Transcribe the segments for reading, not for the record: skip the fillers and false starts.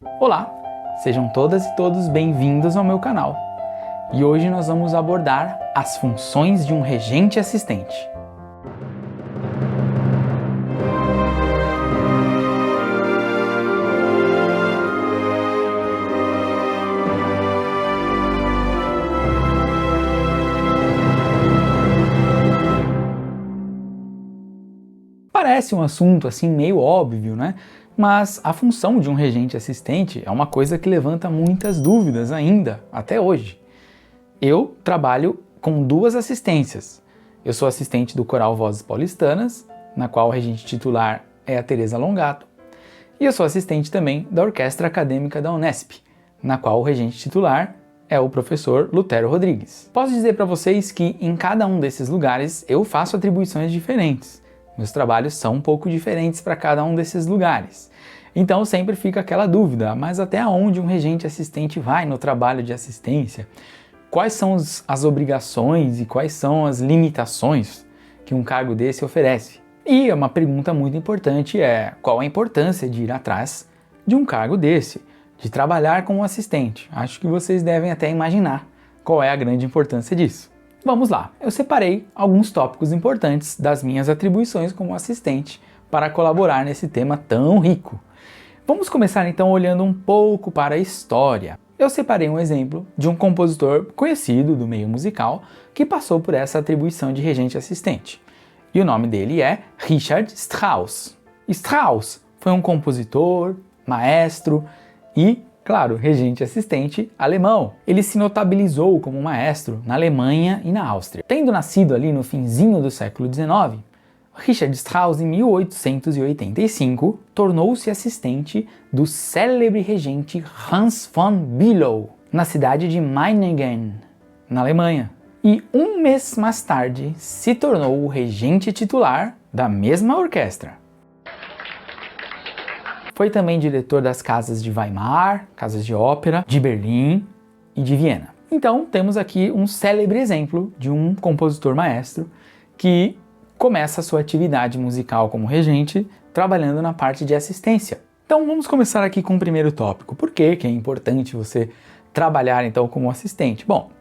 Olá, sejam todas e todos bem-vindos ao meu canal. E hoje nós vamos abordar as funções de um regente assistente. Parece um assunto assim meio óbvio, né? Mas a função de um regente assistente é uma coisa que levanta muitas dúvidas ainda, até hoje. Eu trabalho com duas assistências. Eu sou assistente do Coral Vozes Paulistanas, na qual o regente titular é a Teresa Longato, e eu sou assistente também da Orquestra Acadêmica da Unesp, na qual o regente titular é o professor Lutero Rodrigues. Posso dizer para vocês que em cada um desses lugares eu faço atribuições diferentes. Meus trabalhos são um pouco diferentes para cada um desses lugares. Então sempre fica aquela dúvida, mas até onde um regente assistente vai no trabalho de assistência? Quais são as obrigações e quais são as limitações que um cargo desse oferece? E uma pergunta muito importante é: qual a importância de ir atrás de um cargo desse, de trabalhar como assistente? Acho que vocês devem até imaginar qual é a grande importância disso. Vamos lá, eu separei alguns tópicos importantes das minhas atribuições como assistente para colaborar nesse tema tão rico. Vamos começar então olhando um pouco para a história. Eu separei um exemplo de um compositor conhecido do meio musical que passou por essa atribuição de regente assistente. E o nome dele é Richard Strauss. Strauss foi um compositor, maestro e, claro, regente assistente alemão. Ele se notabilizou como maestro na Alemanha e na Áustria. Tendo nascido ali no finzinho do século XIX, Richard Strauss, em 1885, tornou-se assistente do célebre regente Hans von Bülow, na cidade de Meiningen, na Alemanha. E um mês mais tarde se tornou o regente titular da mesma orquestra. Foi também diretor das casas de Weimar, casas de ópera, de Berlim e de Viena. Então temos aqui um célebre exemplo de um compositor maestro que começa a sua atividade musical como regente trabalhando na parte de assistência. Então vamos começar aqui com o primeiro tópico. Por que é importante você trabalhar então como assistente? Bom,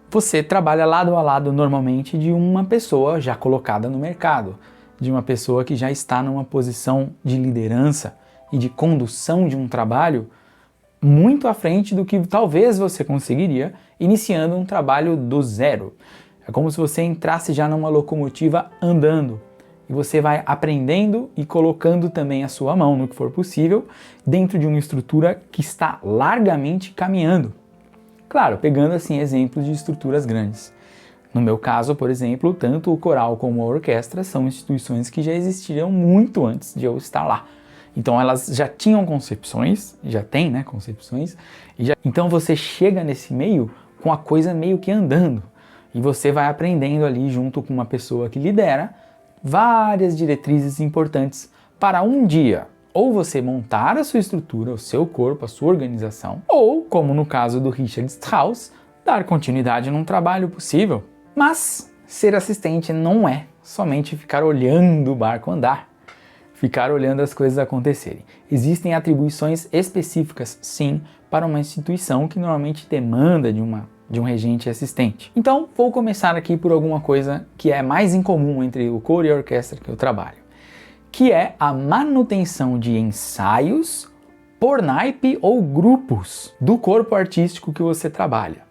você trabalha lado a lado normalmente de uma pessoa já colocada no mercado, de uma pessoa que já está numa posição de liderança e de condução de um trabalho muito à frente do que talvez você conseguiria iniciando um trabalho do zero. É como se você entrasse já numa locomotiva andando e você vai aprendendo e colocando também a sua mão no que for possível dentro de uma estrutura que está largamente caminhando. Claro, pegando assim exemplos de estruturas grandes. No meu caso, por exemplo, tanto o coral como a orquestra são instituições que já existiram muito antes de eu estar lá. Então elas já tinham concepções, já tem, né, concepções, então você chega nesse meio com a coisa meio que andando. E você vai aprendendo ali junto com uma pessoa que lidera várias diretrizes importantes para um dia ou você montar a sua estrutura, o seu corpo, a sua organização, ou, como no caso do Richard Strauss, dar continuidade num trabalho possível. Mas ser assistente não é somente ficar olhando o barco andar, ficar olhando as coisas acontecerem. Existem atribuições específicas, sim, para uma instituição que normalmente demanda de um regente assistente. Então, vou começar aqui por alguma coisa que é mais incomum entre o coro e a orquestra que eu trabalho, que é a manutenção de ensaios por naipe ou grupos do corpo artístico que você trabalha.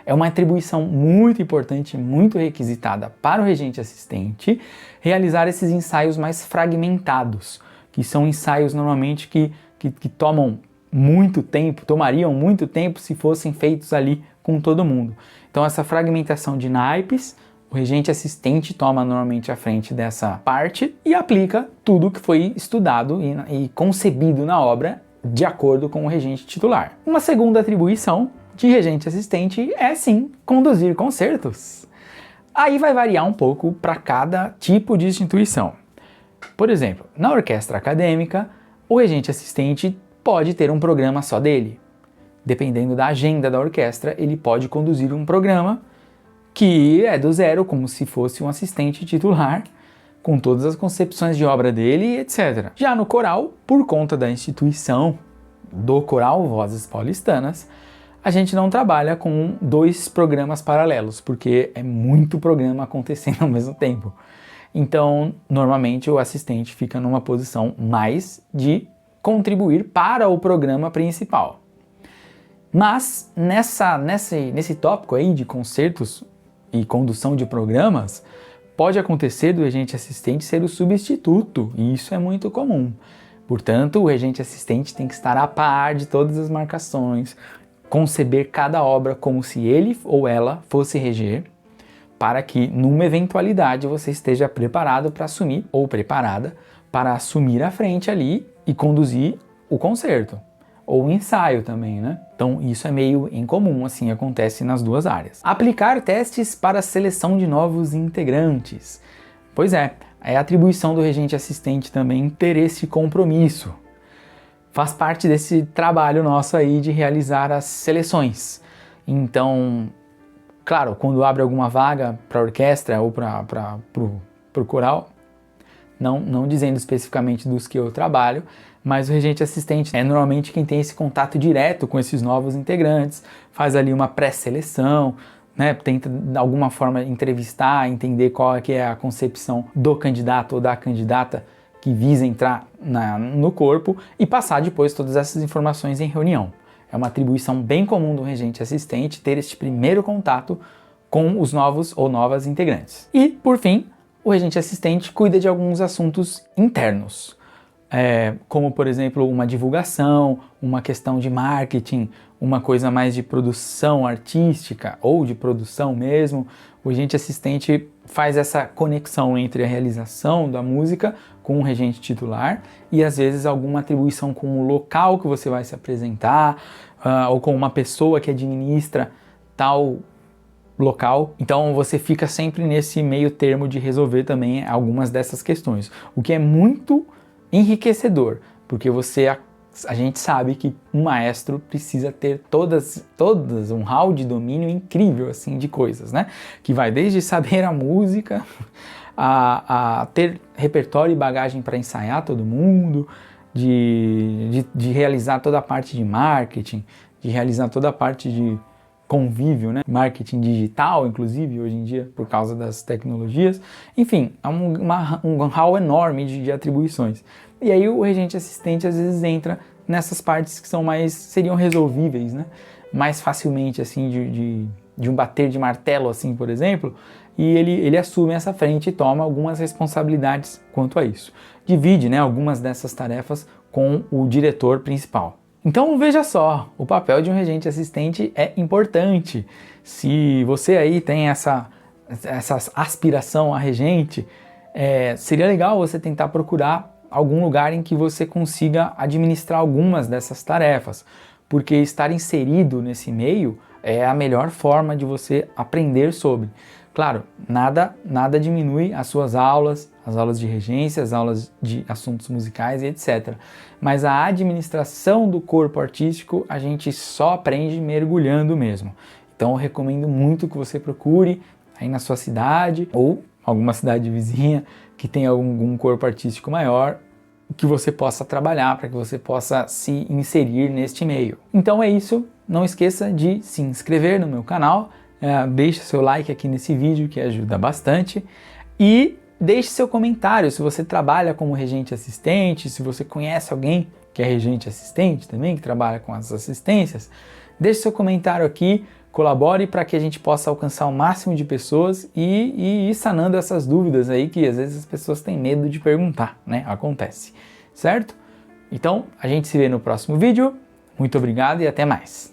É uma atribuição muito importante, muito requisitada para o regente assistente realizar esses ensaios mais fragmentados, que são ensaios normalmente que tomam muito tempo, tomariam muito tempo se fossem feitos ali com todo mundo. Então essa fragmentação de naipes, o regente assistente toma normalmente a frente dessa parte e aplica tudo que foi estudado e concebido na obra de acordo com o regente titular. Uma segunda atribuição de regente assistente é sim conduzir concertos. Aí vai variar um pouco para cada tipo de instituição. Por exemplo, na orquestra acadêmica, o regente assistente pode ter um programa só dele. Dependendo da agenda da orquestra, ele pode conduzir um programa que é do zero, como se fosse um assistente titular, com todas as concepções de obra dele, etc. Já no coral, por conta da instituição do Coral Vozes Paulistanas, a gente não trabalha com 2 programas paralelos, porque é muito programa acontecendo ao mesmo tempo. Então, normalmente o assistente fica numa posição mais de contribuir para o programa principal. Mas nesse tópico aí de concertos e condução de programas, pode acontecer do regente assistente ser o substituto, e isso é muito comum. Portanto, o regente assistente tem que estar a par de todas as marcações, conceber cada obra como se ele ou ela fosse reger, para que, numa eventualidade, você esteja preparado para assumir, ou preparada, para assumir a frente ali e conduzir o concerto. Ou o ensaio também, né? Então, isso é meio incomum, assim, acontece nas 2 áreas. Aplicar testes para a seleção de novos integrantes. Pois é a atribuição do regente assistente também ter esse compromisso. Faz parte desse trabalho nosso aí de realizar as seleções. Então, claro, quando abre alguma vaga para a orquestra ou para o coral, não dizendo especificamente dos que eu trabalho, mas o regente assistente é normalmente quem tem esse contato direto com esses novos integrantes, faz ali uma pré-seleção, né, tenta de alguma forma entrevistar, entender qual é que é a concepção do candidato ou da candidata que visa entrar no corpo e passar depois todas essas informações em reunião. É uma atribuição bem comum do regente assistente ter este primeiro contato com os novos ou novas integrantes. E, por fim, o regente assistente cuida de alguns assuntos internos, como, por exemplo, uma divulgação, uma questão de marketing, uma coisa mais de produção artística ou de produção mesmo. O regente assistente faz essa conexão entre a realização da música com o regente titular e às vezes alguma atribuição com o local que você vai se apresentar ou com uma pessoa que administra tal local. Então você fica sempre nesse meio termo de resolver também algumas dessas questões, o que é muito enriquecedor, porque a gente sabe que um maestro precisa ter todas um hall de domínio incrível assim de coisas, né? Que vai desde saber a música, a ter repertório e bagagem para ensaiar todo mundo, de realizar toda a parte de marketing, de realizar toda a parte de convívio, né? Marketing digital, inclusive, hoje em dia, por causa das tecnologias. Enfim, é um hall enorme de atribuições. E aí o regente assistente às vezes entra nessas partes que seriam resolvíveis, né? Mais facilmente, assim, de um bater de martelo, assim, por exemplo, e ele assume essa frente e toma algumas responsabilidades quanto a isso. Divide, né, algumas dessas tarefas com o diretor principal. Então veja só, o papel de um regente assistente é importante. Se você aí tem essa aspiração a regente, seria legal você tentar procurar algum lugar em que você consiga administrar algumas dessas tarefas, porque estar inserido nesse meio é a melhor forma de você aprender sobre. Claro, nada diminui as suas aulas, as aulas de regência, as aulas de assuntos musicais e etc. Mas a administração do corpo artístico a gente só aprende mergulhando mesmo. Então eu recomendo muito que você procure aí na sua cidade ou alguma cidade vizinha que tenha algum corpo artístico maior, que você possa trabalhar, para que você possa se inserir neste meio. Então é isso, não esqueça de se inscrever no meu canal, deixe seu like aqui nesse vídeo que ajuda bastante e deixe seu comentário se você trabalha como regente assistente, se você conhece alguém que é regente assistente também, que trabalha com as assistências, deixe seu comentário aqui, colabore para que a gente possa alcançar o máximo de pessoas e ir sanando essas dúvidas aí que às vezes as pessoas têm medo de perguntar, né? Acontece, certo? Então, a gente se vê no próximo vídeo. Muito obrigado e até mais!